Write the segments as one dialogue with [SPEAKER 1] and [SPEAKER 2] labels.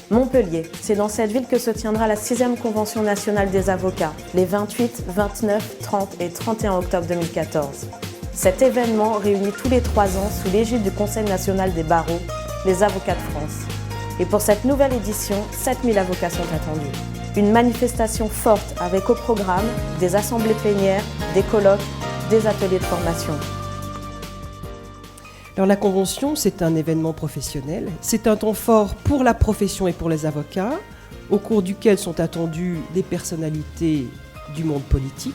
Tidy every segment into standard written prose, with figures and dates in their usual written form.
[SPEAKER 1] Montpellier, c'est dans cette ville que se tiendra la 6e Convention nationale des avocats, les 28, 29, 30 et 31 octobre 2014. Cet événement réunit tous les 3 ans sous l'égide du Conseil national des barreaux, les avocats de France. Et pour cette nouvelle édition, 7000 avocats sont attendus. Une manifestation forte avec au programme des assemblées plénières, des colloques, des ateliers de formation.
[SPEAKER 2] Alors la convention, c'est un événement professionnel. C'est un temps fort pour la profession et pour les avocats, au cours duquel sont attendues des personnalités du monde politique,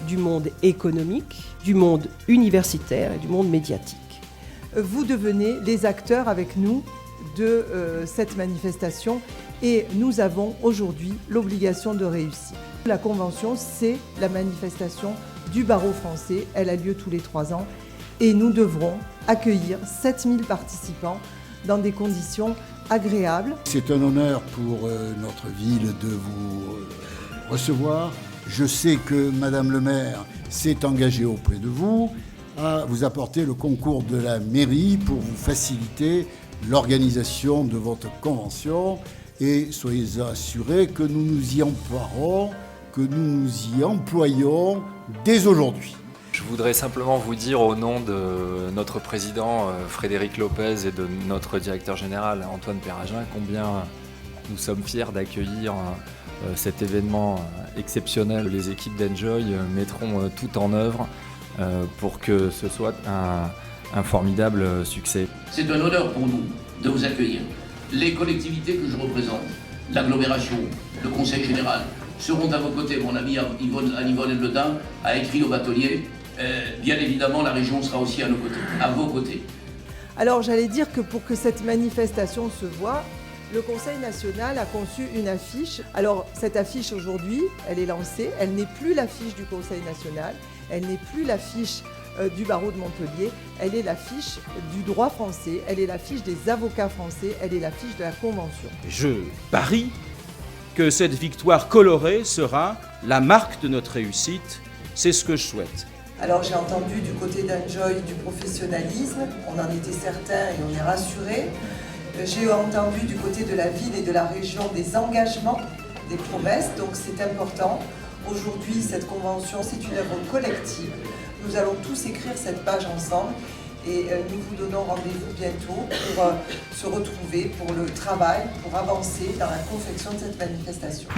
[SPEAKER 2] du monde économique, du monde universitaire et du monde médiatique.
[SPEAKER 3] Vous devenez les acteurs avec nous de cette manifestation et nous avons aujourd'hui l'obligation de réussir. La convention, c'est la manifestation du barreau français. Elle a lieu tous les 3 ans. Et nous devrons accueillir 7000 participants dans des conditions agréables.
[SPEAKER 4] C'est un honneur pour notre ville de vous recevoir. Je sais que Madame le maire s'est engagée auprès de vous à vous apporter le concours de la mairie pour vous faciliter l'organisation de votre convention. Et soyez assurés que nous nous y emploierons, que nous nous y employons dès aujourd'hui.
[SPEAKER 5] Je voudrais simplement vous dire au nom de notre président Frédéric Lopez et de notre directeur général Antoine Perragin combien nous sommes fiers d'accueillir cet événement exceptionnel. Les équipes d'Enjoy mettront tout en œuvre pour que ce soit un formidable succès.
[SPEAKER 6] C'est un honneur pour nous de vous accueillir. Les collectivités que je représente, l'agglomération, le conseil général, seront à vos côtés. Mon ami Yvonne Lebedin a écrit au batelier. Bien évidemment, la région sera aussi à nos côtés, à vos côtés.
[SPEAKER 3] Alors j'allais dire que pour que cette manifestation se voie, le Conseil national a conçu une affiche. Alors cette affiche aujourd'hui, elle est lancée, elle n'est plus l'affiche du Conseil national, elle n'est plus l'affiche du barreau de Montpellier, elle est l'affiche du droit français, elle est l'affiche des avocats français, elle est l'affiche de la Convention.
[SPEAKER 7] Je parie que cette victoire colorée sera la marque de notre réussite, c'est ce que je souhaite.
[SPEAKER 3] Alors j'ai entendu du côté d'Enjoy du professionnalisme, on en était certain et on est rassuré. J'ai entendu du côté de la ville et de la région des engagements, des promesses, donc c'est important. Aujourd'hui, cette convention, c'est une œuvre collective. Nous allons tous écrire cette page ensemble et nous vous donnons rendez-vous bientôt pour se retrouver pour le travail, pour avancer dans la confection de cette manifestation.